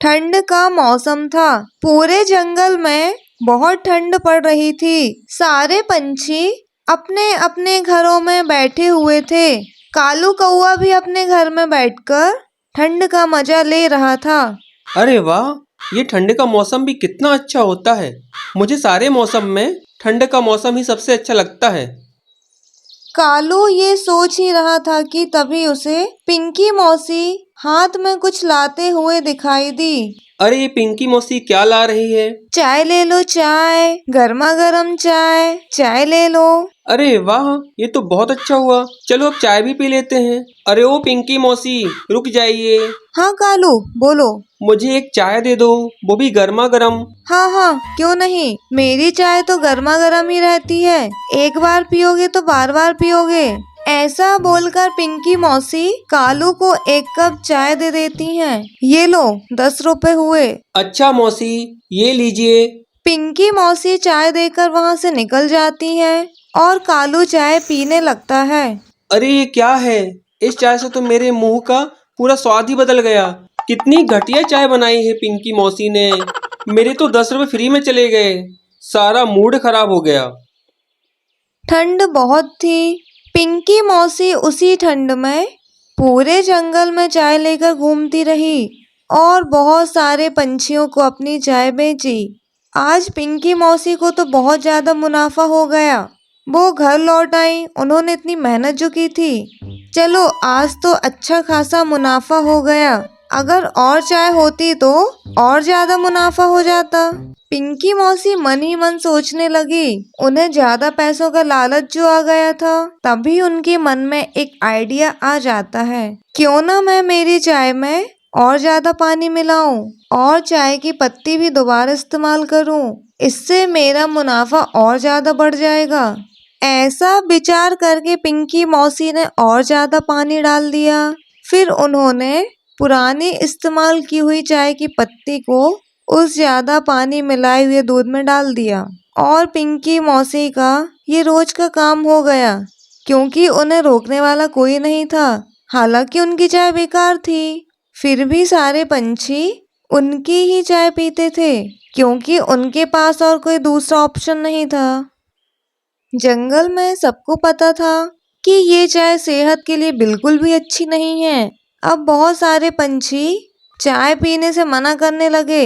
ठंड का मौसम था। पूरे जंगल में बहुत ठंड पड़ रही थी। सारे पंछी अपने अपने घरों में बैठे हुए थे। कालू कौआ भी अपने घर में बैठकर ठंड का मजा ले रहा था। अरे वाह, ये ठंड का मौसम भी कितना अच्छा होता है। मुझे सारे मौसम में ठंड का मौसम ही सबसे अच्छा लगता है। कालू ये सोच ही रहा था कि तभी उसे पिंकी मौसी हाथ में कुछ लाते हुए दिखाई दी। अरे ये पिंकी मौसी क्या ला रही है? चाय ले लो, चाय, गर्मा गर्म चाय, चाय ले लो। अरे वाह, ये तो बहुत अच्छा हुआ। चलो अब चाय भी पी लेते हैं। अरे ओ पिंकी मौसी, रुक जाइए। हाँ कालू, बोलो। मुझे एक चाय दे दो, वो भी गर्मा गर्म। हाँ हाँ, क्यों नहीं। मेरी चाय तो गर्मा गर्म ही रहती है। एक बार पियोगे तो बार बार पियोगे। ऐसा बोलकर पिंकी मौसी कालू को एक कप चाय दे देती हैं। ये लो, 10 रुपए हुए। अच्छा मौसी, ये लीजिए। पिंकी मौसी चाय देकर वहाँ से निकल जाती है और कालू चाय पीने लगता है। अरे ये क्या है? इस चाय से तो मेरे मुंह का पूरा स्वाद ही बदल गया। कितनी घटिया चाय बनाई है पिंकी मौसी ने। मेरे तो 10 रुपए फ्री में चले गए। सारा मूड खराब हो गया। ठंड बहुत थी। पिंकी मौसी उसी ठंड में पूरे जंगल में चाय लेकर घूमती रही और बहुत सारे पंछियों को अपनी चाय बेची। आज पिंकी मौसी को तो बहुत ज्यादा मुनाफा हो गया। वो घर लौट आई। उन्होंने इतनी मेहनत जो की थी, चलो आज तो अच्छा खासा मुनाफा हो गया। अगर और चाय होती तो और ज्यादा मुनाफा हो जाता। पिंकी मौसी मन ही मन सोचने लगी। उन्हें ज्यादा पैसों का लालच जो आ गया था, तभी उनके मन में एक आइडिया आ जाता है, क्यों ना मैं मेरी चाय में और ज्यादा पानी मिलाऊं और चाय की पत्ती भी दोबारा इस्तेमाल करूं। इससे मेरा मुनाफा और ज्यादा बढ़ जाएगा। ऐसा विचार करके पिंकी मौसी ने और ज्यादा पानी डाल दिया। फिर उन्होंने पुरानी इस्तेमाल की हुई चाय की पत्ती को उस ज्यादा पानी मिलाए हुए दूध में डाल दिया और पिंकी मौसी का ये रोज का काम हो गया, क्योंकि उन्हें रोकने वाला कोई नहीं था। हालांकि उनकी चाय बेकार थी, फिर भी सारे पंछी उनकी ही चाय पीते थे, क्योंकि उनके पास और कोई दूसरा ऑप्शन नहीं था। जंगल में सबको पता था कि ये चाय सेहत के लिए बिल्कुल भी अच्छी नहीं है। अब बहुत सारे पंछी चाय पीने से मना करने लगे।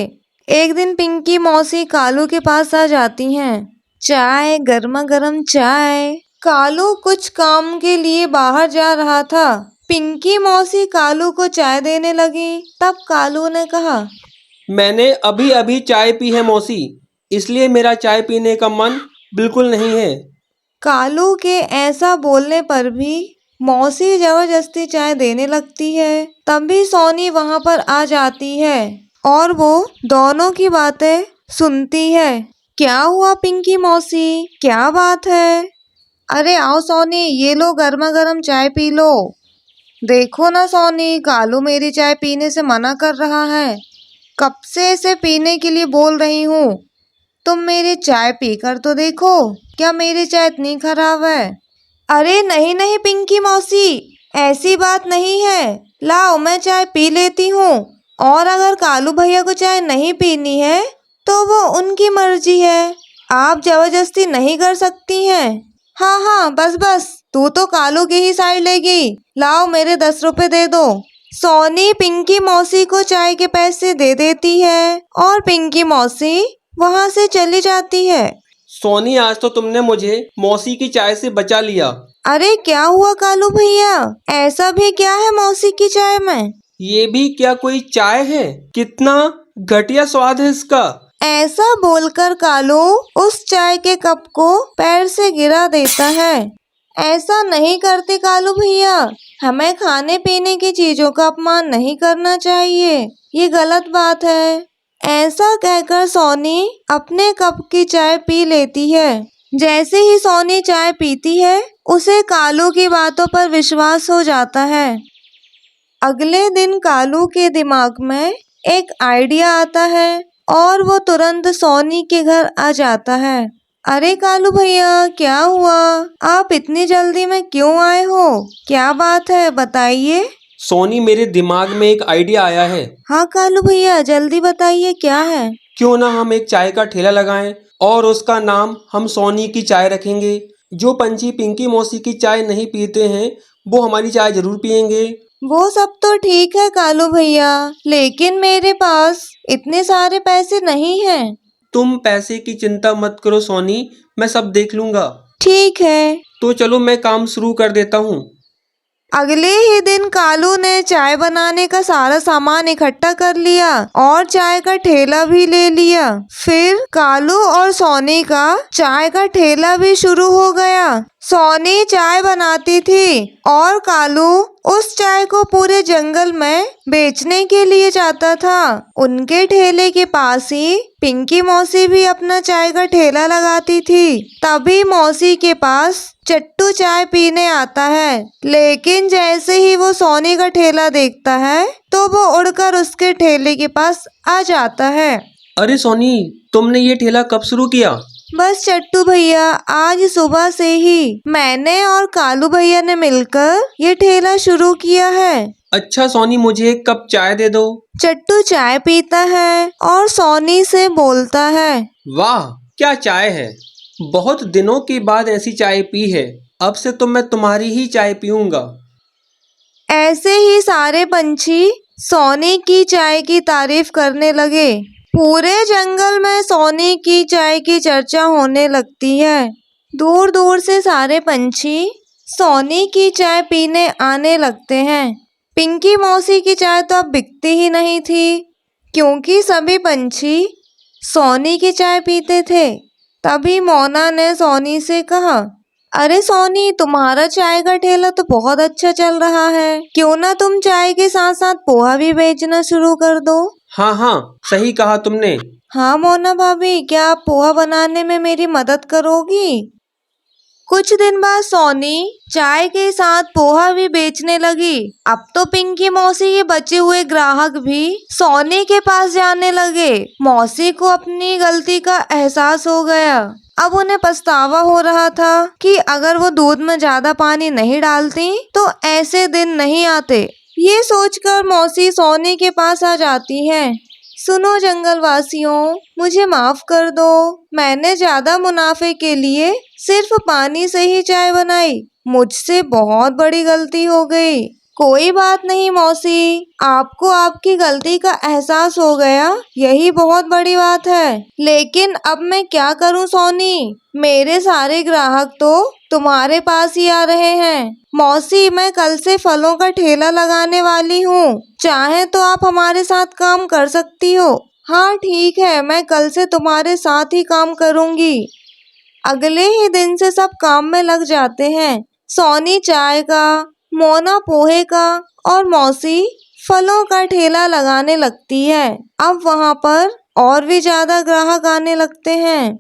एक दिन पिंकी मौसी कालू के पास आ जाती हैं। चाय, गर्मा गर्म चाय। कालू कुछ काम के लिए बाहर जा रहा था। पिंकी मौसी कालू को चाय देने लगी। तब कालू ने कहा, मैंने अभी अभी चाय पी है मौसी, इसलिए मेरा चाय पीने का मन बिल्कुल नहीं है। कालू के ऐसा बोलने पर भी मौसी जबरदस्ती चाय देने लगती है। तभी सोनी वहां पर आ जाती है और वो दोनों की बातें सुनती है। क्या हुआ पिंकी मौसी, क्या बात है? अरे आओ सोनी, ये लो गर्मा गर्म चाय पी लो। देखो ना सोनी, कालू मेरी चाय पीने से मना कर रहा है। कब से इसे पीने के लिए बोल रही हूँ। तुम मेरी चाय पीकर तो देखो, क्या मेरी चाय इतनी खराब है? अरे नहीं नहीं पिंकी मौसी, ऐसी बात नहीं है। लाओ मैं चाय पी लेती हूँ, और अगर कालू भैया को चाय नहीं पीनी है तो वो उनकी मर्जी है, आप जबरदस्ती नहीं कर सकती हैं। हाँ हाँ, बस बस, तू तो कालू की ही साइड लेगी। लाओ मेरे 10 रुपए दे दो। सोनी पिंकी मौसी को चाय के पैसे दे देती है और पिंकी मौसी वहाँ से चली जाती है। सोनी, आज तो तुमने मुझे मौसी की चाय से बचा लिया। अरे क्या हुआ कालू भैया, ऐसा भी क्या है मौसी की चाय में? ये भी क्या कोई चाय है? कितना घटिया स्वाद है इसका। ऐसा बोलकर कालू उस चाय के कप को पैर से गिरा देता है। ऐसा नहीं करते कालू भैया, हमें खाने पीने की चीजों का अपमान नहीं करना चाहिए, ये गलत बात है। ऐसा कहकर सोनी अपने कप की चाय पी लेती है। जैसे ही सोनी चाय पीती है, उसे कालू की बातों पर विश्वास हो जाता है। अगले दिन कालू के दिमाग में एक आइडिया आता है और वो तुरंत सोनी के घर आ जाता है। अरे कालू भैया, क्या हुआ? आप इतनी जल्दी में क्यों आए हो? क्या बात है, बताइए। सोनी, मेरे दिमाग में एक आइडिया आया है। हाँ कालू भैया, जल्दी बताइए, क्या है? क्यों ना हम एक चाय का ठेला लगाएं और उसका नाम हम सोनी की चाय रखेंगे। जो पंछी पिंकी मौसी की चाय नहीं पीते हैं वो हमारी चाय जरूर पियेंगे। वो सब तो ठीक है कालू भैया, लेकिन मेरे पास इतने सारे पैसे नहीं हैं। तुम पैसे की चिंता मत करो सोनी, मैं सब देख लूंगा। ठीक है। तो चलो मैं काम शुरू कर देता हूँ। अगले ही दिन कालू ने चाय बनाने का सारा सामान इकट्ठा कर लिया और चाय का ठेला भी ले लिया। फिर कालू और सोनी का चाय का ठेला भी शुरू हो गया। सोनी चाय बनाती थी और कालू उस चाय को पूरे जंगल में बेचने के लिए जाता था। उनके ठेले के पास ही पिंकी मौसी भी अपना चाय का ठेला लगाती थी। तभी मौसी के पास चट्टू चाय पीने आता है, लेकिन जैसे ही वो सोनी का ठेला देखता है तो वो उड़कर उसके ठेले के पास आ जाता है। अरे सोनी, तुमने ये ठेला कब शुरू किया? बस चट्टू भैया, आज सुबह से ही मैंने और कालू भैया ने मिलकर ये ठेला शुरू किया है। अच्छा सोनी, मुझे एक कप चाय दे दो। चट्टू चाय पीता है और सोनी से बोलता है, वाह, क्या चाय है। बहुत दिनों के बाद ऐसी चाय पी है। अब से तो मैं तुम्हारी ही चाय पीऊंगा। ऐसे ही सारे पंछी सोनी की चाय की तारीफ करने लगे। पूरे जंगल में सोनी की चाय की चर्चा होने लगती है। दूर दूर से सारे पंछी सोनी की चाय पीने आने लगते हैं। पिंकी मौसी की चाय तो अब बिकती ही नहीं थी, क्योंकि सभी पंछी सोनी की चाय पीते थे। तभी मोना ने सोनी से कहा, अरे सोनी, तुम्हारा चाय का ठेला तो बहुत अच्छा चल रहा है, क्यों ना तुम चाय के साथ साथ पोहा भी बेचना शुरू कर दो। हाँ हाँ, सही कहा तुमने। हाँ मोना भाभी, क्या आप पोहा बनाने में मेरी मदद करोगी? कुछ दिन बाद सोनी चाय के साथ पोहा भी बेचने लगी। अब तो पिंकी मौसी के बचे हुए ग्राहक भी सोनी के पास जाने लगे। मौसी को अपनी गलती का एहसास हो गया। अब उन्हें पछतावा हो रहा था कि अगर वो दूध में ज्यादा पानी नहीं डालती तो ऐसे दिन नहीं आते। ये सोचकर मौसी सोनी के पास आ जाती है। सुनो जंगल वासियों, मुझे माफ कर दो। मैंने ज्यादा मुनाफे के लिए सिर्फ पानी से ही चाय बनाई। मुझसे बहुत बड़ी गलती हो गई। कोई बात नहीं मौसी, आपको आपकी गलती का एहसास हो गया, यही बहुत बड़ी बात है। लेकिन अब मैं क्या करूं सोनी, मेरे सारे ग्राहक तो तुम्हारे पास ही आ रहे हैं। मौसी, मैं कल से फलों का ठेला लगाने वाली हूँ, चाहे तो आप हमारे साथ काम कर सकती हो। हाँ ठीक है, मैं कल से तुम्हारे साथ ही काम करूँगी। अगले ही दिन से सब काम में लग जाते हैं। सोनी चाय का, मोना पोहे का और मौसी फलों का ठेला लगाने लगती है। अब वहाँ पर और भी ज्यादा ग्राहक आने लगते हैं।